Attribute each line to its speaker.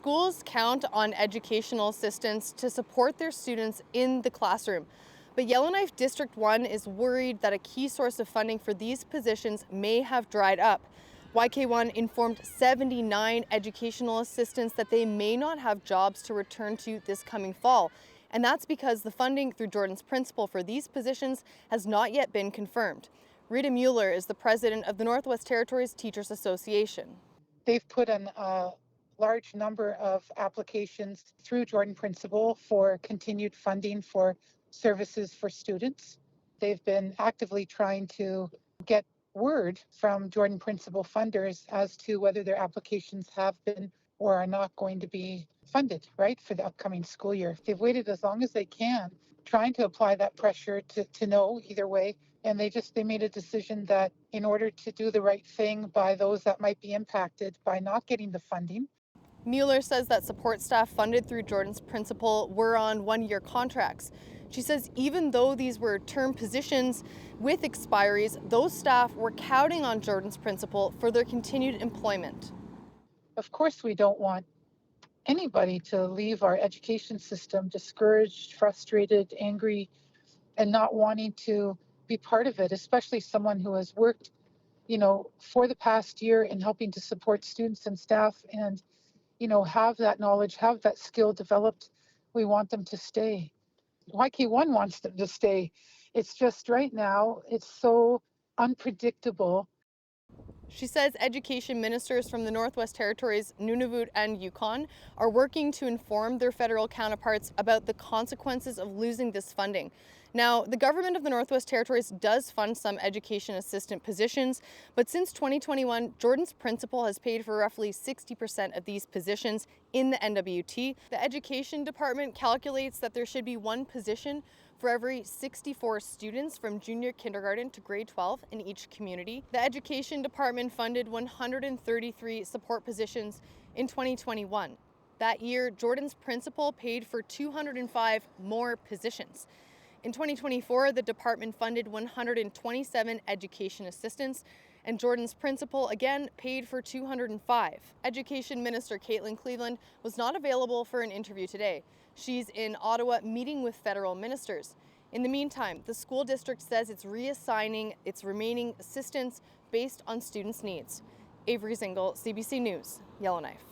Speaker 1: Schools count on educational assistants to support their students in the classroom. But Yellowknife District 1 is worried that a key source of funding for these positions may have dried up. YK1 informed 79 educational assistants that they may not have jobs to return to this coming fall. And that's because the funding through Jordan's principal for these positions has not yet been confirmed. Rita Mueller is the president of the Northwest Territories Teachers Association.
Speaker 2: They've put in a large number of applications through Jordan Principal for continued funding for services for students. They've been actively trying to get word from Jordan Principal funders as to whether their applications have been or are not going to be funded, right, for the upcoming school year. They've waited as long as they can, trying to apply that pressure to know either way. And they made a decision that in order to do the right thing by those that might be impacted by not getting the funding.
Speaker 1: Mueller says that support staff funded through Jordan's principal were on one-year contracts. She says even though these were term positions with expiries, those staff were counting on Jordan's principal for their continued employment.
Speaker 2: Of course, we don't want anybody to leave our education system discouraged, frustrated, angry, and not wanting to be part of it, especially someone who has worked, for the past year in helping to support students and staff and, have that knowledge, have that skill developed. We want them to stay. YK1 wants them to stay. It's just right now, it's so unpredictable.
Speaker 1: She says education ministers from the Northwest Territories, Nunavut and Yukon are working to inform their federal counterparts about the consequences of losing this funding. Now, the government of the Northwest Territories does fund some education assistant positions, but since 2021, Jordan's principal has paid for roughly 60% of these positions in the NWT. The Education Department calculates that there should be one position for every 64 students from junior kindergarten to grade 12 in each community. The Education Department funded 133 support positions in 2021. That year, Jordan's principal paid for 205 more positions. In 2024, the department funded 127 education assistants, and Jordan's principal again paid for 205. Education Minister Caitlin Cleveland was not available for an interview today. She's in Ottawa meeting with federal ministers. In the meantime, the school district says it's reassigning its remaining assistants based on students' needs. Avery Zingel, CBC News, Yellowknife.